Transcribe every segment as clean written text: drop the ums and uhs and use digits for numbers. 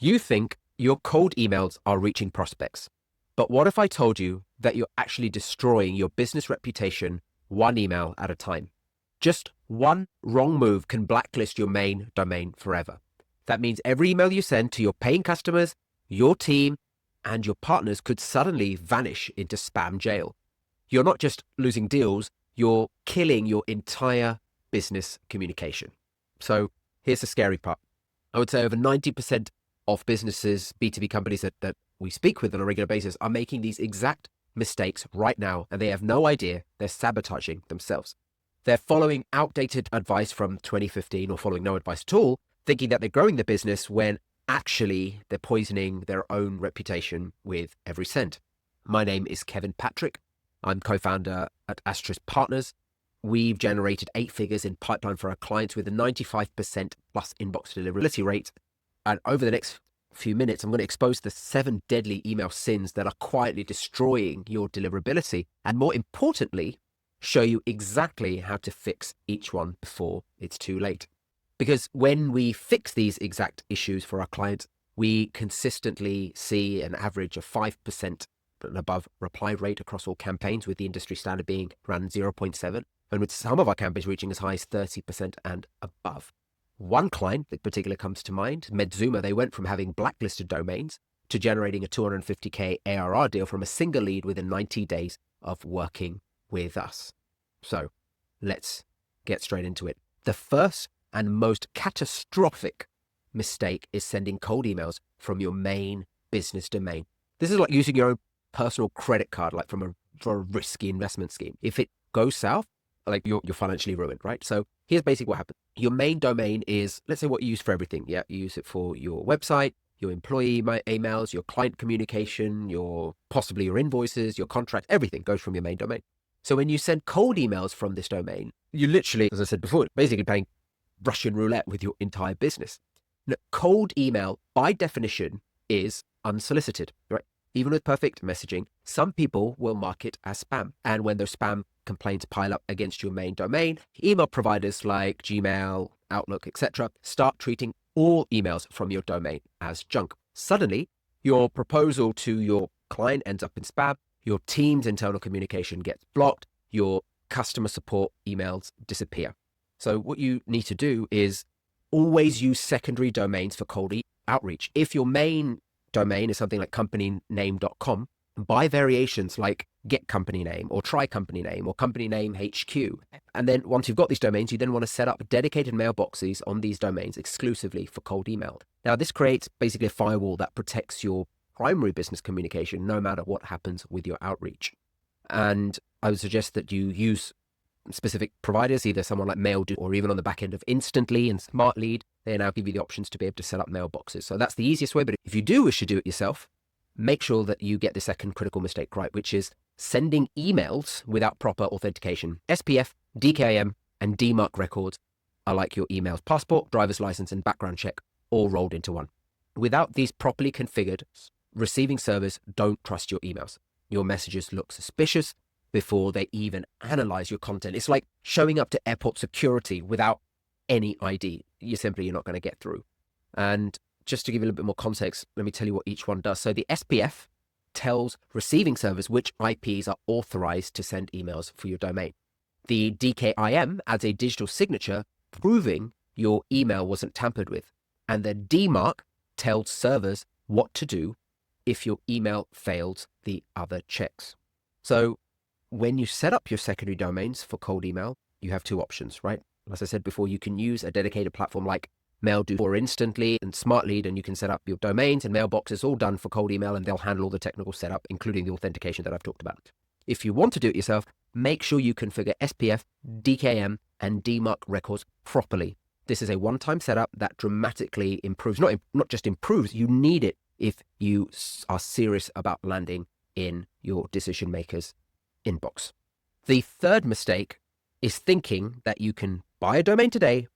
You think your cold emails are reaching prospects. But what if I told you that you're actually destroying your business reputation one email at a time? Just one wrong move can blacklist your main domain forever. That means every email you send to your paying customers, your team, and your partners could suddenly vanish into spam jail. You're not just losing deals, you're killing your entire business communication. So here's the scary part. I would say over 90% of businesses, B2B companies that we speak with on a regular basis are making these exact mistakes right now, and they have no idea they're sabotaging themselves. They're following outdated advice from 2015 or following no advice at all, thinking that they're growing the business when actually they're poisoning their own reputation with every cent. My name is Kevin Patrick. I'm co-founder at Astris Partners. We've generated 8 figures in pipeline for our clients with a 95% plus inbox deliverability rate. And over the next few minutes, I'm going to expose the 7 deadly email sins that are quietly destroying your deliverability. And more importantly, show you exactly how to fix each one before it's too late. Because when we fix these exact issues for our clients, we consistently see an average of 5% and above reply rate across all campaigns, with the industry standard being around 0.7, and with some of our campaigns reaching as high as 30% and above. One client that particularly comes to mind, Medzuma, they went from having blacklisted domains to generating a $250K ARR deal from a single lead within 90 days of working with us. So let's get straight into it. The first and most catastrophic mistake is sending cold emails from your main business domain. This is like using your own personal credit card, like for a risky investment scheme. If it goes south, like you're financially ruined, right? So here's basically what happens. Your main domain is, let's say, what you use for everything. Yeah, you use it for your website, your employee emails, your client communication, possibly your invoices, your contract, everything goes from your main domain. So when you send cold emails from this domain, you literally, as I said before, basically playing Russian roulette with your entire business. Now, cold email, by definition, is unsolicited, right? Even with perfect messaging, some people will mark it as spam. And when those spam complaints pile up against your main domain, email providers like Gmail, Outlook, etc., start treating all emails from your domain as junk. Suddenly, your proposal to your client ends up in spam, your team's internal communication gets blocked, your customer support emails disappear. So what you need to do is always use secondary domains for cold outreach. If your main domain is something like companyname.com, buy variations like get company name or try company name or company name HQ. And then once you've got these domains, you then want to set up dedicated mailboxes on these domains exclusively for cold email. Now, this creates basically a firewall that protects your primary business communication no matter what happens with your outreach. And I would suggest that you use specific providers, either someone like Maildo or even on the back end of Instantly and SmartLead. They now give you the options to be able to set up mailboxes. So that's the easiest way. But if you do wish to do it yourself, make sure that you get the second critical mistake right, which is sending emails without proper authentication. SPF, DKIM, and DMARC records are like your email's passport, driver's license, and background check all rolled into one. Without these properly configured, receiving servers don't trust your emails. Your messages look suspicious before they even analyze your content. It's like showing up to airport security without any ID. You're not going to get through. And just to give you a little bit more context, let me tell you what each one does. So the SPF tells receiving servers which IPs are authorized to send emails for your domain. The DKIM adds a digital signature proving your email wasn't tampered with. And the DMARC tells servers what to do if your email fails the other checks. So when you set up your secondary domains for cold email, you have 2 options, right? As I said before, you can use a dedicated platform like Maildo or Instantly and SmartLead, and you can set up your domains and mailboxes all done for cold email, and they'll handle all the technical setup, including the authentication that I've talked about. If you want to do it yourself, make sure you configure SPF, DKIM, and DMARC records properly. This is a one-time setup that dramatically improves, not just improves, you need it if you are serious about landing in your decision makers' inbox. The third mistake is thinking that you can buy a domain today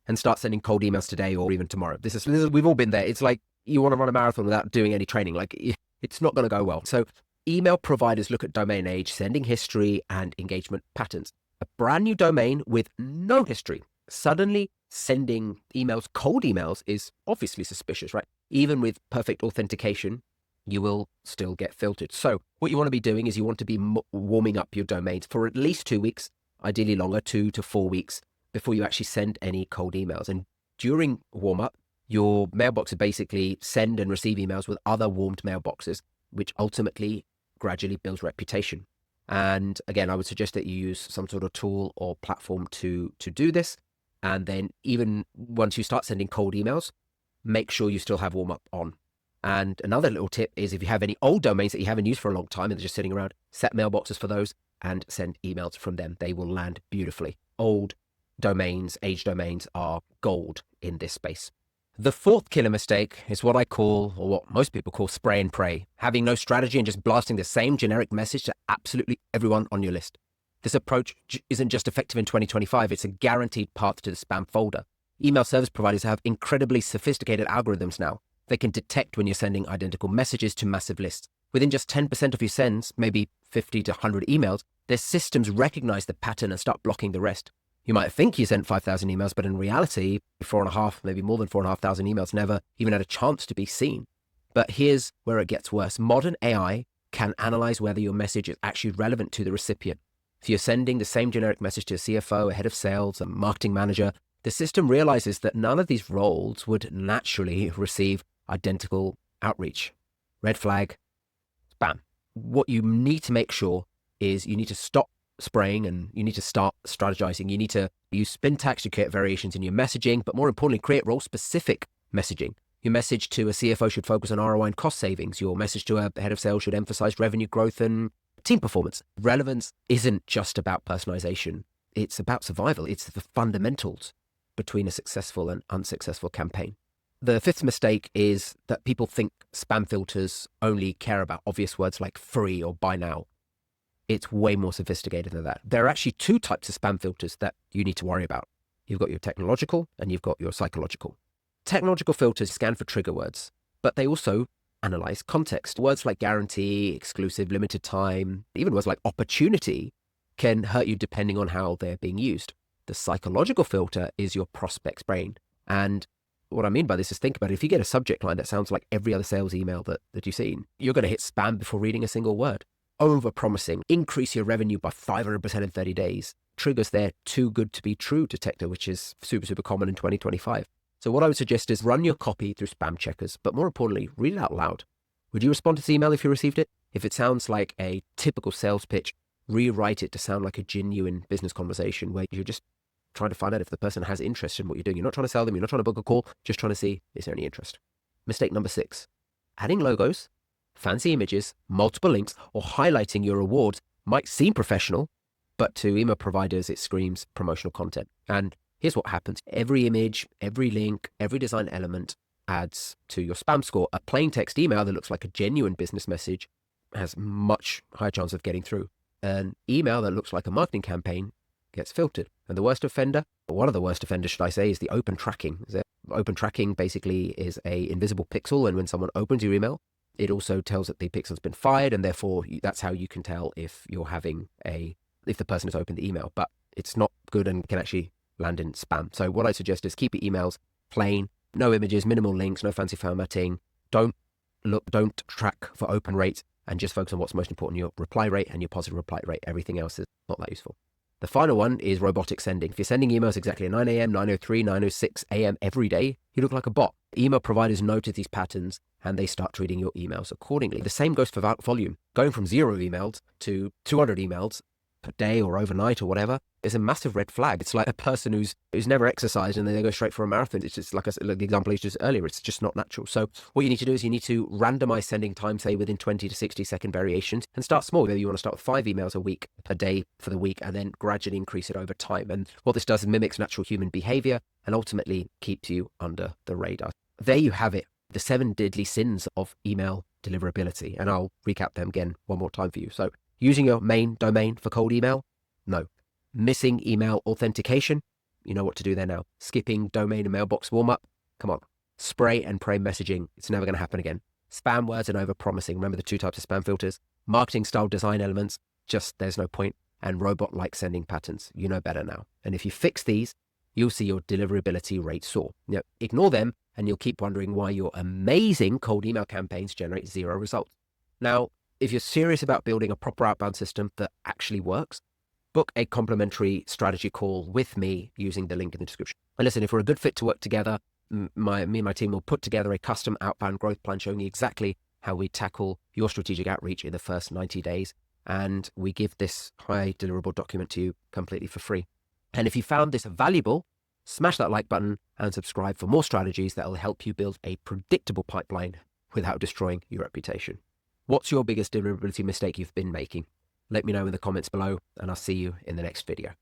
and start sending cold emails today or even tomorrow. This is we've all been there. It's like you want to run a marathon without doing any training. Like it's not going to go well. So email providers look at domain age, sending history, and engagement patterns. A brand new domain with no history suddenly sending emails, cold emails, is obviously suspicious, right? Even with perfect authentication, you will still get filtered. So what you want to be doing is you want to be warming up your domains for at least 2 weeks, ideally longer, 2 to 4 weeks, before you actually send any cold emails. And during warm up, your mailbox will basically send and receive emails with other warmed mailboxes, which ultimately gradually builds reputation. And again, I would suggest that you use some sort of tool or platform to do this. And then even once you start sending cold emails, make sure you still have warm up on. And another little tip is if you have any old domains that you haven't used for a long time and they're just sitting around, set mailboxes for those and send emails from them. They will land beautifully. Old domains, aged domains are gold in this space. The fourth killer mistake is what I call, or what most people call, spray and pray, having no strategy and just blasting the same generic message to absolutely everyone on your list. This approach isn't just effective in 2025, it's a guaranteed path to the spam folder. Email service providers have incredibly sophisticated algorithms now. They can detect when you're sending identical messages to massive lists. Within just 10% of your sends, maybe 50 to 100 emails, their systems recognize the pattern and start blocking the rest. You might think you sent 5,000 emails, but in reality, 4.5, maybe more than 4,500 emails never even had a chance to be seen. But here's where it gets worse. Modern AI can analyze whether your message is actually relevant to the recipient. If you're sending the same generic message to a CFO, a head of sales, a marketing manager, the system realizes that none of these roles would naturally receive identical outreach. Red flag, spam. What you need to make sure is you need to stop spraying and you need to start strategizing. You need to use spin tags to create variations in your messaging, but more importantly, create role-specific messaging. Your message to a CFO should focus on ROI and cost savings. Your message to a head of sales should emphasize revenue growth and team performance. Relevance isn't just about personalization. It's about survival. It's the fundamentals between a successful and unsuccessful campaign. The fifth mistake is that people think spam filters only care about obvious words like free or buy now. It's way more sophisticated than that. There are actually two types of spam filters that you need to worry about. You've got your technological and you've got your psychological. Technological filters scan for trigger words, but they also analyze context. Words like guarantee, exclusive, limited time, even words like opportunity can hurt you depending on how they're being used. The psychological filter is your prospect's brain. And what I mean by this is, think about it. If you get a subject line that sounds like every other sales email that you've seen, you're going to hit spam before reading a single word. Overpromising, increase your revenue by 500% in 30 days. Triggers there, too good to be true detector, which is super, super common in 2025. So what I would suggest is run your copy through spam checkers, but more importantly, read it out loud. Would you respond to this email if you received it? If it sounds like a typical sales pitch, rewrite it to sound like a genuine business conversation where you're just trying to find out if the person has interest in what you're doing. You're not trying to sell them, you're not trying to book a call, just trying to see, is there any interest? Mistake number 6, adding logos, fancy images, multiple links, or highlighting your rewards might seem professional, but to email providers, it screams promotional content. And here's what happens. Every image, every link, every design element adds to your spam score. A plain text email that looks like a genuine business message has much higher chance of getting through. An email that looks like a marketing campaign gets filtered. And the worst offender, or one of the worst offenders, should I say, is the open tracking. Open tracking basically is a invisible pixel, and when someone opens your email, it also tells that the pixel's been fired, and therefore that's how you can tell if the person has opened the email. But it's not good and can actually land in spam. So what I suggest is keep your emails plain, no images, minimal links, no fancy formatting. Don't track for open rate, and just focus on what's most important, your reply rate and your positive reply rate. Everything else is not that useful. The final one is robotic sending. If you're sending emails exactly at 9 a.m., 9:03, 9:06 a.m. every day, you look like a bot. Email providers notice these patterns and they start treating your emails accordingly. The same goes for volume. Going from 0 emails to 200 emails per day or overnight or whatever is a massive red flag. It's like a person who's never exercised and then they go straight for a marathon. It's just like the example I used just earlier. It's just not natural. So what you need to do is you need to randomize sending time, say within 20 to 60 second variations, and start small. Maybe you want to start with 5 emails a week per day for the week and then gradually increase it over time. And what this does is mimics natural human behavior and ultimately keeps you under the radar. There you have it. The 7 deadly sins of email deliverability. And I'll recap them again one more time for you. So using your main domain for cold email? No. Missing email authentication? You know what to do there now. Skipping domain and mailbox warm-up? Come on. Spray and pray messaging. It's never going to happen again. Spam words and overpromising. Remember the 2 types of spam filters. Marketing style design elements. Just there's no point. And robot-like sending patterns. You know better now. And if you fix these, you'll see your deliverability rate soar. Ignore them and you'll keep wondering why your amazing cold email campaigns generate 0 results. Now, if you're serious about building a proper outbound system that actually works, book a complimentary strategy call with me using the link in the description. And listen, if we're a good fit to work together, me and my team will put together a custom outbound growth plan showing you exactly how we tackle your strategic outreach in the first 90 days. And we give this high deliverable document to you completely for free. And if you found this valuable, smash that like button and subscribe for more strategies that will help you build a predictable pipeline without destroying your reputation. What's your biggest deliverability mistake you've been making? Let me know in the comments below, and I'll see you in the next video.